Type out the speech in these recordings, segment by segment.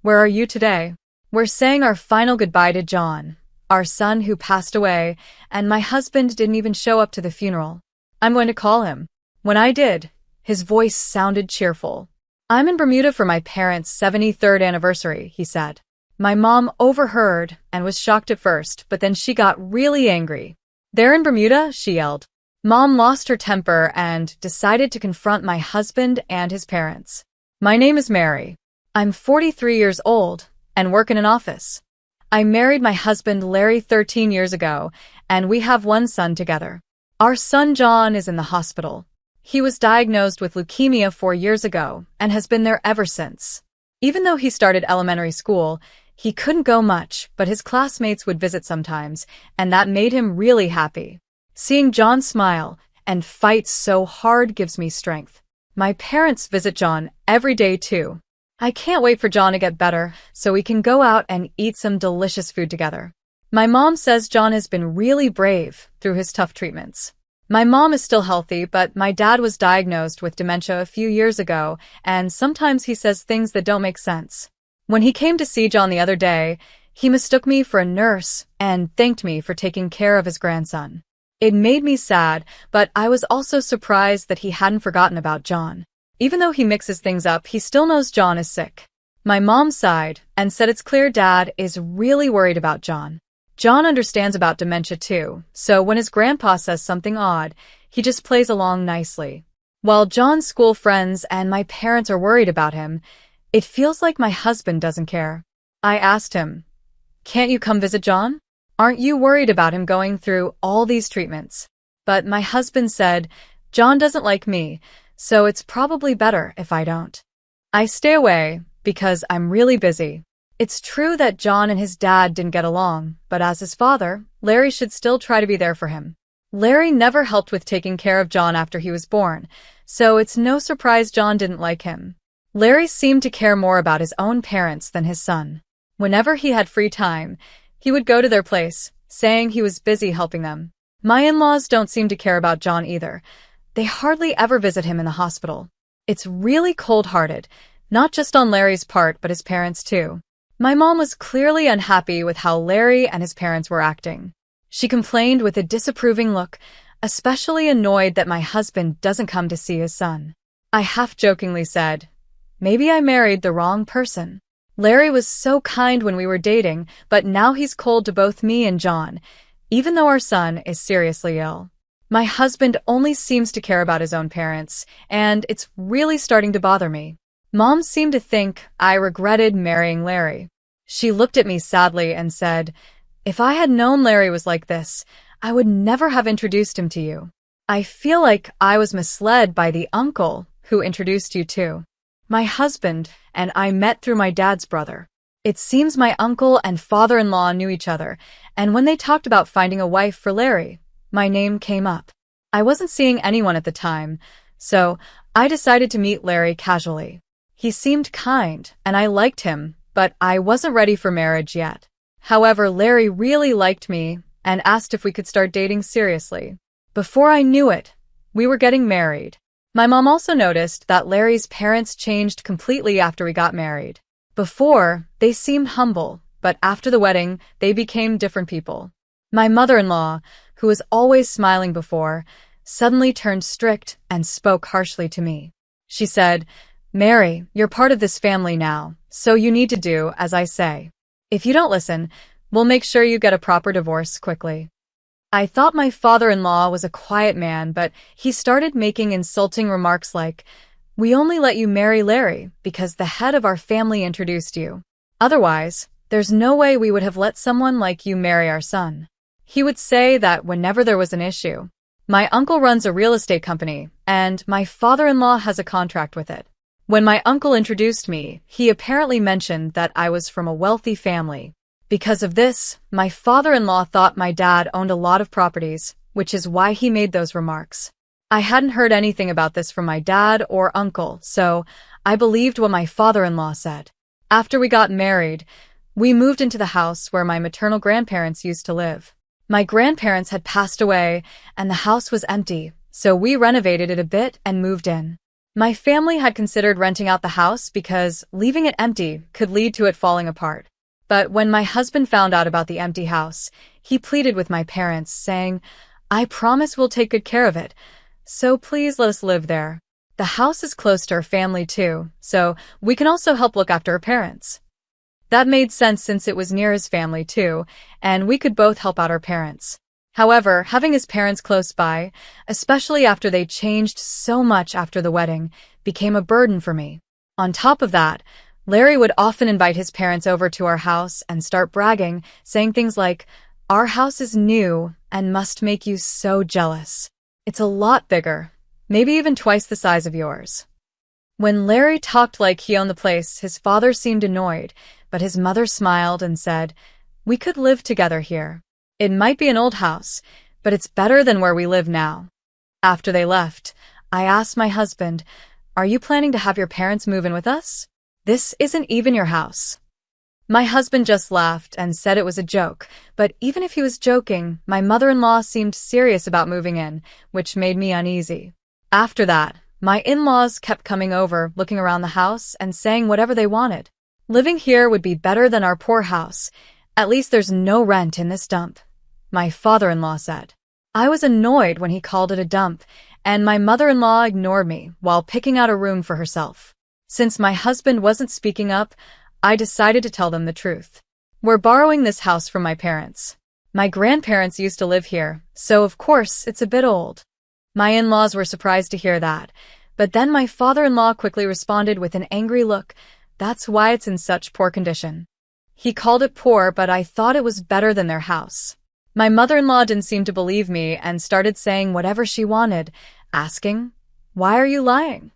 Where are you today? We're saying our final goodbye to John, our son who passed away, and my husband didn't even show up to the funeral. I'm going to call him. When I did, his voice sounded cheerful. I'm in Bermuda for my parents' 73rd anniversary, he said. My mom overheard and was shocked at first, but then she got really angry. They're in Bermuda? She yelled. Mom lost her temper and decided to confront my husband and his parents. My name is Mary. I'm 43 years old and work in an office. I married my husband Larry 13 years ago, and we have one son together. Our son John is in the hospital. He was diagnosed with leukemia 4 years ago and has been there ever since. Even though he started elementary school, he couldn't go much, but his classmates would visit sometimes, and that made him really happy. Seeing John smile and fight so hard gives me strength. My parents visit John every day too. I can't wait for John to get better so we can go out and eat some delicious food together. My mom says John has been really brave through his tough treatments. My mom is still healthy, but my dad was diagnosed with dementia a few years ago, and sometimes he says things that don't make sense. When he came to see John the other day, he mistook me for a nurse and thanked me for taking care of his grandson. It made me sad, but I was also surprised that he hadn't forgotten about John. Even though he mixes things up, he still knows John is sick. My mom sighed and said it's clear Dad is really worried about John. John understands about dementia too, so when his grandpa says something odd, he just plays along nicely. While John's school friends and my parents are worried about him, it feels like my husband doesn't care. I asked him, "Can't you come visit John? Aren't you worried about him going through all these treatments?" But my husband said, "John doesn't like me, so it's probably better if I don't. I stay away because I'm really busy." It's true that John and his dad didn't get along, but as his father, Larry should still try to be there for him. Larry never helped with taking care of John after he was born, so it's no surprise John didn't like him. Larry seemed to care more about his own parents than his son. Whenever he had free time, he would go to their place, saying he was busy helping them. My in-laws don't seem to care about John either. They hardly ever visit him in the hospital. It's really cold-hearted, not just on Larry's part, but his parents too. My mom was clearly unhappy with how Larry and his parents were acting. She complained with a disapproving look, especially annoyed that my husband doesn't come to see his son. I half-jokingly said, "Maybe I married the wrong person." Larry was so kind when we were dating, but now he's cold to both me and John, even though our son is seriously ill. My husband only seems to care about his own parents, and it's really starting to bother me. Mom seemed to think I regretted marrying Larry. She looked at me sadly and said, "If I had known Larry was like this, I would never have introduced him to you. I feel like I was misled by the uncle who introduced you to. My husband and I met through my dad's brother. It seems my uncle and father-in-law knew each other, and when they talked about finding a wife for Larry, my name came up. I wasn't seeing anyone at the time, so I decided to meet Larry casually. He seemed kind, and I liked him, but I wasn't ready for marriage yet. However, Larry really liked me and asked if we could start dating seriously. Before I knew it, we were getting married. My mom also noticed that Larry's parents changed completely after we got married. Before, they seemed humble, but after the wedding, they became different people. My mother-in-law, who was always smiling before, suddenly turned strict and spoke harshly to me. She said, "Mary, you're part of this family now, so you need to do as I say. If you don't listen, we'll make sure you get a proper divorce quickly." I thought my father-in-law was a quiet man, but he started making insulting remarks like, "We only let you marry Larry because the head of our family introduced you. Otherwise, there's no way we would have let someone like you marry our son." He would say that whenever there was an issue. My uncle runs a real estate company, and my father-in-law has a contract with it. When my uncle introduced me, he apparently mentioned that I was from a wealthy family. Because of this, my father-in-law thought my dad owned a lot of properties, which is why he made those remarks. I hadn't heard anything about this from my dad or uncle, so I believed what my father-in-law said. After we got married, we moved into the house where my maternal grandparents used to live. My grandparents had passed away, and the house was empty, so we renovated it a bit and moved in. My family had considered renting out the house because leaving it empty could lead to it falling apart. But when my husband found out about the empty house, he pleaded with my parents, saying, "I promise we'll take good care of it, so please let us live there. The house is close to her family too, so we can also help look after her parents." That made sense since it was near his family too, and we could both help out our parents. However, having his parents close by, especially after they changed so much after the wedding, became a burden for me. On top of that, Larry would often invite his parents over to our house and start bragging, saying things like, "Our house is new and must make you so jealous. It's a lot bigger, maybe even twice the size of yours." When Larry talked like he owned the place, his father seemed annoyed, but his mother smiled and said, "We could live together here. It might be an old house, but it's better than where we live now." After they left, I asked my husband, "Are you planning to have your parents move in with us? This isn't even your house." My husband just laughed and said it was a joke, but even if he was joking, my mother-in-law seemed serious about moving in, which made me uneasy. After that, my in-laws kept coming over, looking around the house and saying whatever they wanted. Living here would be better than our poor house. At least there's no rent in this dump, my father-in-law said. I was annoyed when he called it a dump, and my mother-in-law ignored me while picking out a room for herself. Since my husband wasn't speaking up, I decided to tell them the truth. We're borrowing this house from my parents. My grandparents used to live here, so of course it's a bit old. My in-laws were surprised to hear that, but then my father-in-law quickly responded with an angry look. "That's why it's in such poor condition." He called it poor, but I thought it was better than their house. My mother-in-law didn't seem to believe me and started saying whatever she wanted, asking, "Why are you lying?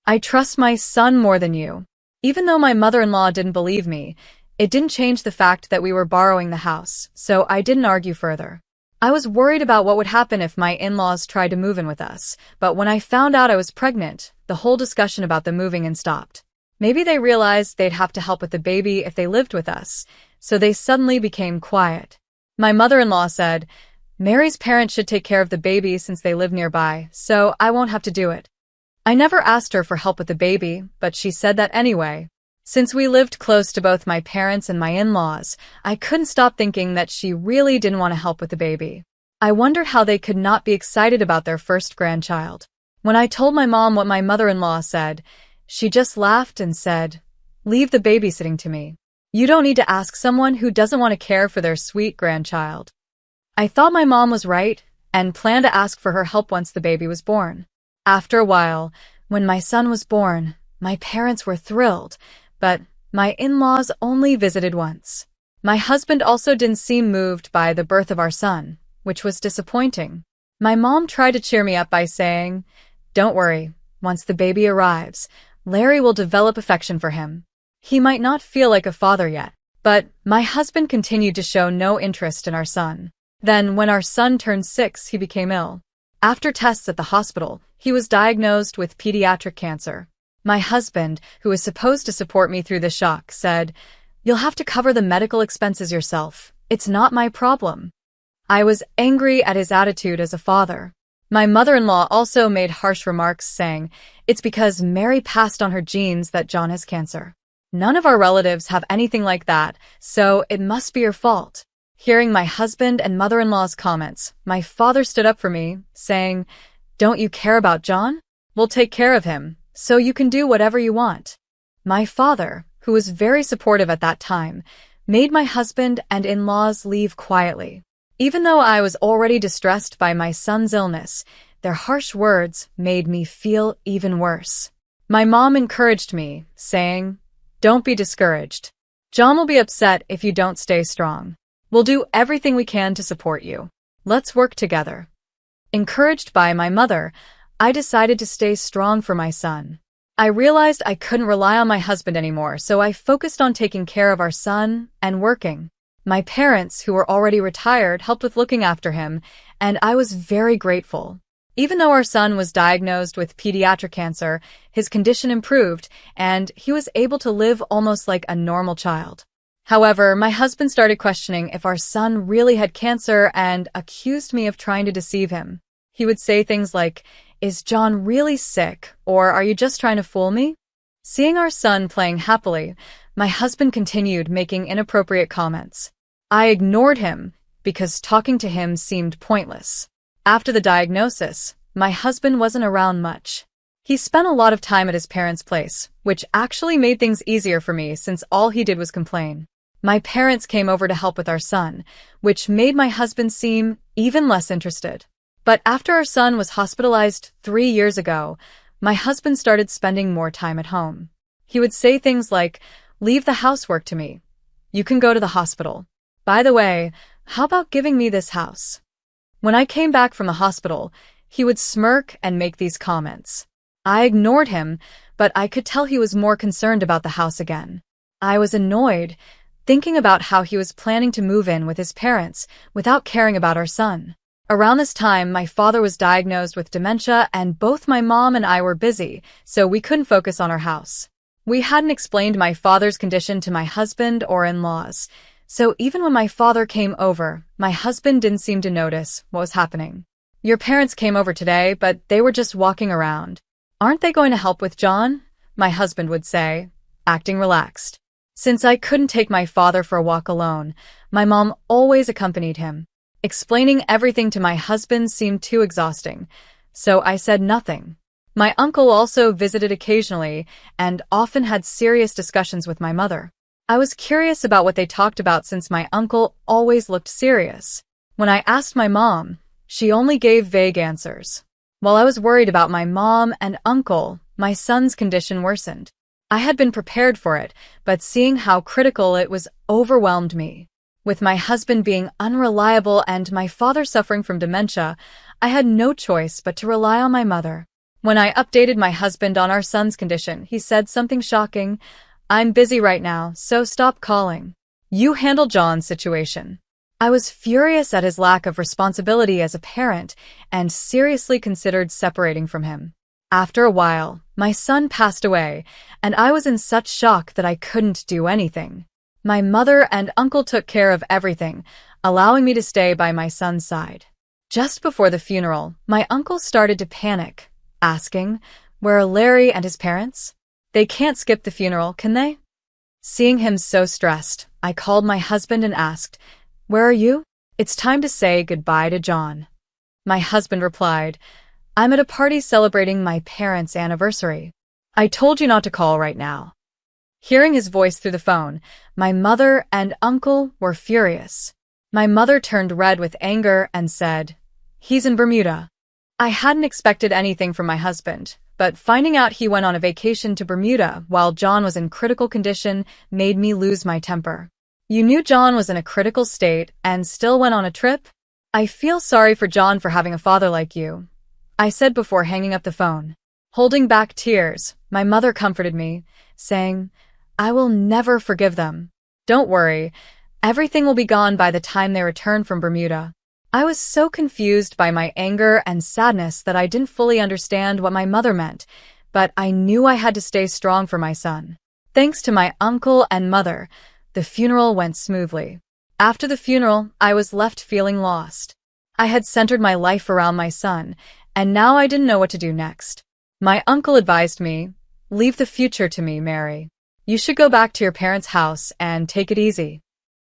I trust my son more than you." Even though my mother-in-law didn't believe me, it didn't change the fact that we were borrowing the house, so I didn't argue further. I was worried about what would happen if my in-laws tried to move in with us, but when I found out I was pregnant, the whole discussion about the moving in stopped. Maybe they realized they'd have to help with the baby if they lived with us, so they suddenly became quiet. My mother-in-law said, "Mary's parents should take care of the baby since they live nearby, so I won't have to do it." I never asked her for help with the baby, but she said that anyway. Since we lived close to both my parents and my in-laws, I couldn't stop thinking that she really didn't want to help with the baby. I wondered how they could not be excited about their first grandchild. When I told my mom what my mother-in-law said, she just laughed and said, "Leave the babysitting to me. You don't need to ask someone who doesn't want to care for their sweet grandchild." I thought my mom was right and planned to ask for her help once the baby was born. After a while, when my son was born, my parents were thrilled, but my in-laws only visited once. My husband also didn't seem moved by the birth of our son, which was disappointing. My mom tried to cheer me up by saying, "Don't worry, once the baby arrives, Larry will develop affection for him. He might not feel like a father yet." But my husband continued to show no interest in our son. Then, when our son turned 6, he became ill. After tests at the hospital, he was diagnosed with pediatric cancer. My husband, who was supposed to support me through the shock, said, "You'll have to cover the medical expenses yourself. It's not my problem." I was angry at his attitude as a father. My mother-in-law also made harsh remarks saying, "It's because Mary passed on her genes that John has cancer. None of our relatives have anything like that, so it must be your fault." Hearing my husband and mother-in-law's comments, my father stood up for me, saying, "Don't you care about John? We'll take care of him, so you can do whatever you want." My father, who was very supportive at that time, made my husband and in-laws leave quietly. Even though I was already distressed by my son's illness, their harsh words made me feel even worse. My mom encouraged me, saying, "Don't be discouraged. John will be upset if you don't stay strong. We'll do everything we can to support you. Let's work together." Encouraged by my mother, I decided to stay strong for my son. I realized I couldn't rely on my husband anymore, so I focused on taking care of our son and working. My parents, who were already retired, helped with looking after him, and I was very grateful. Even though our son was diagnosed with pediatric cancer, his condition improved, and he was able to live almost like a normal child. However, my husband started questioning if our son really had cancer and accused me of trying to deceive him. He would say things like, Is John really sick, or are you just trying to fool me? Seeing our son playing happily, my husband continued making inappropriate comments. I ignored him because talking to him seemed pointless. After the diagnosis, my husband wasn't around much. He spent a lot of time at his parents' place, which actually made things easier for me since all he did was complain. My parents came over to help with our son, which made my husband seem even less interested. But after our son was hospitalized 3 years ago, my husband started spending more time at home. He would say things like, "Leave the housework to me. You can go to the hospital. By the way, how about giving me this house?" When I came back from the hospital, he would smirk and make these comments. I ignored him, but I could tell he was more concerned about the house again. I was annoyed, thinking about how he was planning to move in with his parents without caring about our son. Around this time, my father was diagnosed with dementia and both my mom and I were busy, so we couldn't focus on our house. We hadn't explained my father's condition to my husband or in-laws, so even when my father came over, my husband didn't seem to notice what was happening. "Your parents came over today, but they were just walking around. Aren't they going to help with John?" my husband would say, acting relaxed. Since I couldn't take my father for a walk alone, my mom always accompanied him. Explaining everything to my husband seemed too exhausting, so I said nothing. My uncle also visited occasionally and often had serious discussions with my mother. I was curious about what they talked about since my uncle always looked serious. When I asked my mom, she only gave vague answers. While I was worried about my mom and uncle, my son's condition worsened. I had been prepared for it, but seeing how critical it was overwhelmed me. With my husband being unreliable and my father suffering from dementia, I had no choice but to rely on my mother. When I updated my husband on our son's condition, he said something shocking. "I'm busy right now, so stop calling. You handle John's situation." I was furious at his lack of responsibility as a parent and seriously considered separating from him. After a while, my son passed away, and I was in such shock that I couldn't do anything. My mother and uncle took care of everything, allowing me to stay by my son's side. Just before the funeral, my uncle started to panic, asking, "Where are Larry and his parents? They can't skip the funeral, can they?" Seeing him so stressed, I called my husband and asked, "Where are you? It's time to say goodbye to John." My husband replied, "I'm at a party celebrating my parents' anniversary. I told you not to call right now." Hearing his voice through the phone, my mother and uncle were furious. My mother turned red with anger and said, "He's in Bermuda." I hadn't expected anything from my husband, but finding out he went on a vacation to Bermuda while John was in critical condition made me lose my temper. "You knew John was in a critical state and still went on a trip? I feel sorry for John for having a father like you," I said before hanging up the phone. Holding back tears, my mother comforted me, saying, "I will never forgive them. Don't worry, everything will be gone by the time they return from Bermuda." I was so confused by my anger and sadness that I didn't fully understand what my mother meant, but I knew I had to stay strong for my son. Thanks to my uncle and mother, the funeral went smoothly. After the funeral, I was left feeling lost. I had centered my life around my son, and now I didn't know what to do next. My uncle advised me, "Leave the future to me, Mary. You should go back to your parents' house and take it easy."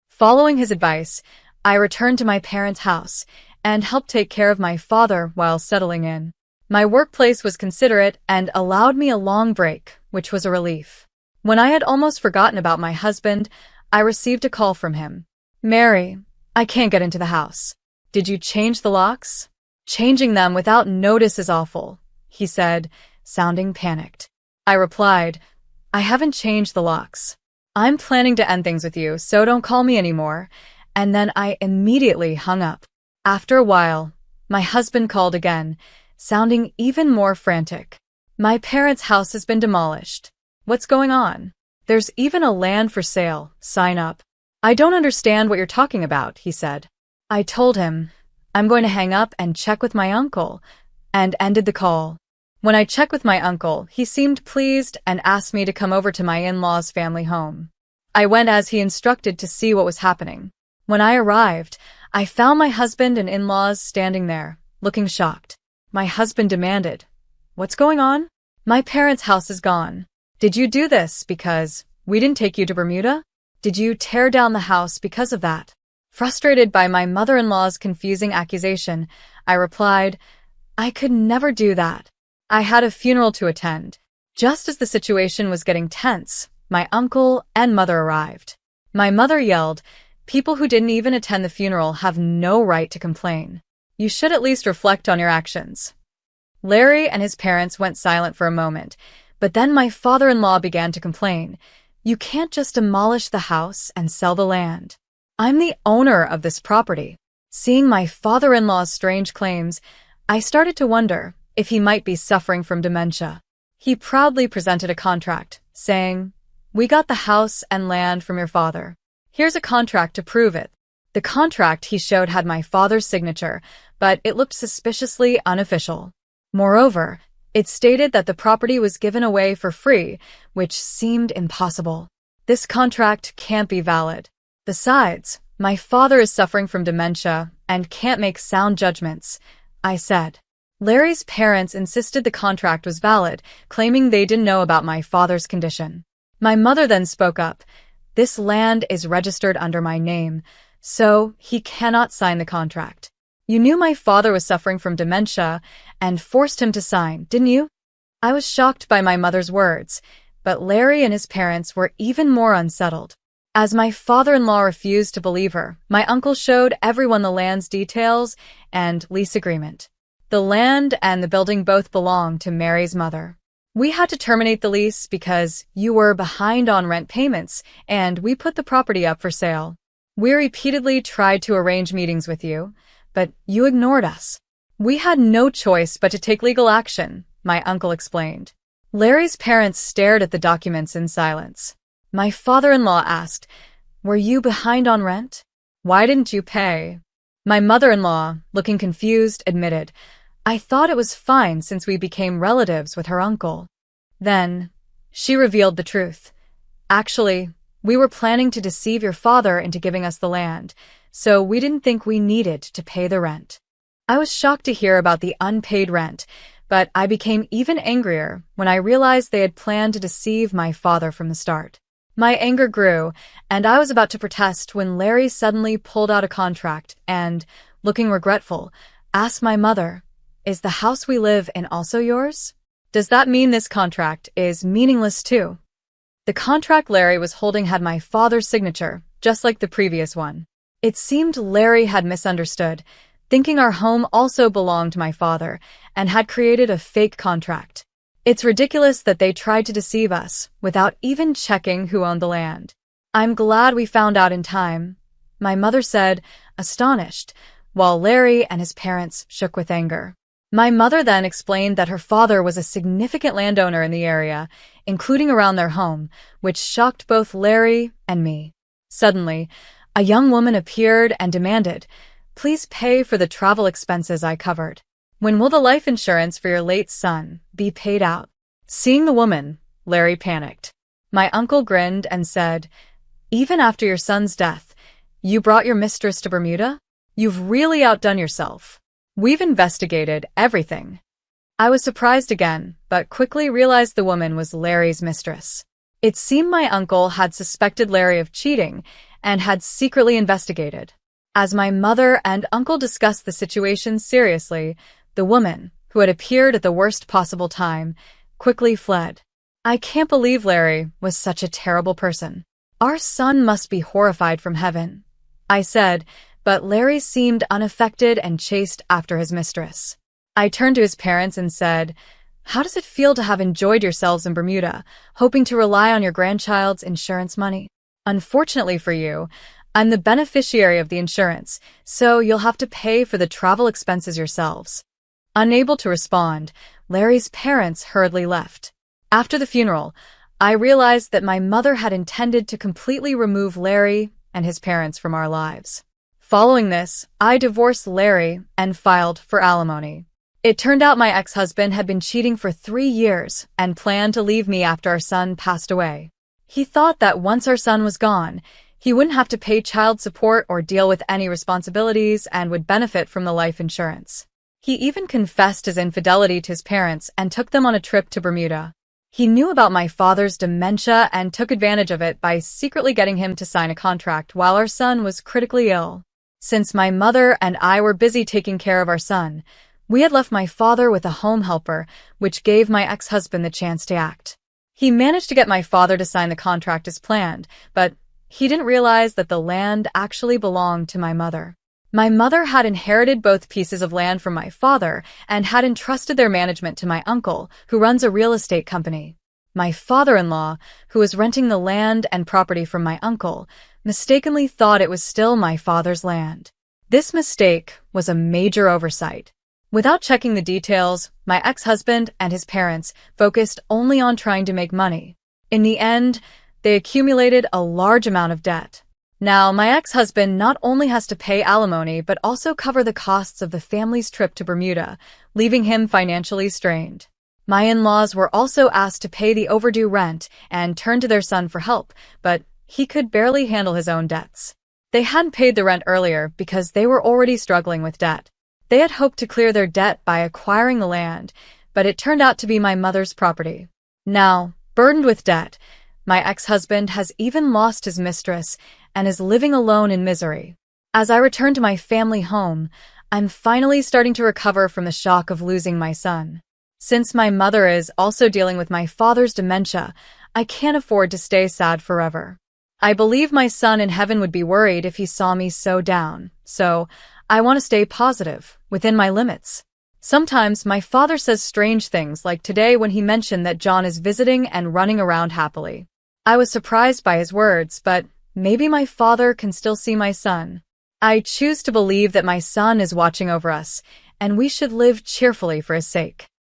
Following his advice, I returned to my parents' house and helped take care of my father while settling in. My workplace was considerate and allowed me a long break, which was a relief. When I had almost forgotten about my husband, I received a call from him. "Mary, I can't get into the house. Did you change the locks?" "Changing them without notice is awful," he said, sounding panicked. I replied, "I haven't changed the locks. I'm planning to end things with you, so don't call me anymore," and then I immediately hung up. After a while, my husband called again, sounding even more frantic. "My parents' house has been demolished. What's going on? There's even a land for sale, sign up." "I don't understand what you're talking about," he said. I told him, "I'm going to hang up and check with my uncle," and ended the call. When I checked with my uncle, he seemed pleased and asked me to come over to my in-laws' family home. I went as he instructed to see what was happening. When I arrived, I found my husband and in-laws standing there, looking shocked. My husband demanded. What's going on? My parents' house is gone. Did you do this because we didn't take you to Bermuda? Did you tear down the house because of that? Frustrated by my mother-in-law's confusing accusation, I replied, I could never do that. I had a funeral to attend. Just as the situation was getting tense, my uncle and mother arrived. My mother yelled, people who didn't even attend the funeral have no right to complain. You should at least reflect on your actions. Larry and his parents went silent for a moment, but then my father-in-law began to complain. You can't just demolish the house and sell the land. I'm the owner of this property. Seeing my father-in-law's strange claims, I started to wonder if he might be suffering from dementia. He proudly presented a contract, saying, we got the house and land from your father. Here's a contract to prove it. The contract he showed had my father's signature, but it looked suspiciously unofficial. Moreover, it stated that the property was given away for free, which seemed impossible. This contract can't be valid. Besides, my father is suffering from dementia and can't make sound judgments, I said. Larry's parents insisted the contract was valid, claiming they didn't know about my father's condition. My mother then spoke up. This land is registered under my name, so he cannot sign the contract. You knew my father was suffering from dementia and forced him to sign, didn't you? I was shocked by my mother's words, but Larry and his parents were even more unsettled. As my father-in-law refused to believe her, my uncle showed everyone the land's details and lease agreement. The land and the building both belonged to Mary's mother. We had to terminate the lease because you were behind on rent payments, and we put the property up for sale. We repeatedly tried to arrange meetings with you, but you ignored us. We had no choice but to take legal action, my uncle explained. Larry's parents stared at the documents in silence. My father-in-law asked, were you behind on rent? Why didn't you pay? My mother-in-law, looking confused, admitted, I thought it was fine since we became relatives with her uncle. Then, she revealed the truth. Actually, we were planning to deceive your father into giving us the land, so we didn't think we needed to pay the rent. I was shocked to hear about the unpaid rent, but I became even angrier when I realized they had planned to deceive my father from the start. My anger grew, and I was about to protest when Larry suddenly pulled out a contract and, looking regretful, asked my mother, is the house we live in also yours? Does that mean this contract is meaningless too? The contract Larry was holding had my father's signature, just like the previous one. It seemed Larry had misunderstood, thinking our home also belonged to my father, and had created a fake contract. It's ridiculous that they tried to deceive us without even checking who owned the land. I'm glad we found out in time, my mother said, astonished, while Larry and his parents shook with anger. My mother then explained that her father was a significant landowner in the area, including around their home, which shocked both Larry and me. Suddenly, a young woman appeared and demanded, please pay for the travel expenses I covered. When will the life insurance for your late son be paid out? Seeing the woman, Larry panicked. My uncle grinned and said, even after your son's death, you brought your mistress to Bermuda? You've really outdone yourself. We've investigated everything. I was surprised again, but quickly realized the woman was Larry's mistress. It seemed my uncle had suspected Larry of cheating and had secretly investigated. As my mother and uncle discussed the situation seriously, the woman, who had appeared at the worst possible time, quickly fled. I can't believe Larry was such a terrible person. Our son must be horrified from heaven, I said, but Larry seemed unaffected and chased after his mistress. I turned to his parents and said, how does it feel to have enjoyed yourselves in Bermuda, hoping to rely on your grandchild's insurance money? Unfortunately for you, I'm the beneficiary of the insurance, so you'll have to pay for the travel expenses yourselves. Unable to respond, Larry's parents hurriedly left. After the funeral, I realized that my mother had intended to completely remove Larry and his parents from our lives. Following this, I divorced Larry and filed for alimony. It turned out my ex-husband had been cheating for 3 years and planned to leave me after our son passed away. He thought that once our son was gone, he wouldn't have to pay child support or deal with any responsibilities and would benefit from the life insurance. He even confessed his infidelity to his parents and took them on a trip to Bermuda. He knew about my father's dementia and took advantage of it by secretly getting him to sign a contract while our son was critically ill. Since my mother and I were busy taking care of our son, we had left my father with a home helper, which gave my ex-husband the chance to act. He managed to get my father to sign the contract as planned, but he didn't realize that the land actually belonged to my mother. My mother had inherited both pieces of land from my father and had entrusted their management to my uncle, who runs a real estate company. My father-in-law, who was renting the land and property from my uncle, mistakenly thought it was still my father's land. This mistake was a major oversight. Without checking the details, my ex-husband and his parents focused only on trying to make money. In the end, they accumulated a large amount of debt. Now, my ex-husband not only has to pay alimony but also cover the costs of the family's trip to Bermuda, leaving him financially strained. My in-laws were also asked to pay the overdue rent and turn to their son for help, but he could barely handle his own debts. They hadn't paid the rent earlier because they were already struggling with debt. They had hoped to clear their debt by acquiring the land, but it turned out to be my mother's property. Now, burdened with debt, my ex-husband has even lost his mistress and is living alone in misery. As I return to my family home, I'm finally starting to recover from the shock of losing my son. Since my mother is also dealing with my father's dementia, I can't afford to stay sad forever. I believe my son in heaven would be worried if he saw me so down, so I want to stay positive, within my limits. Sometimes my father says strange things like today when he mentioned that John is visiting and running around happily. I was surprised by his words, but maybe my father can still see my son. I choose to believe that my son is watching over us, and we should live cheerfully for his sake.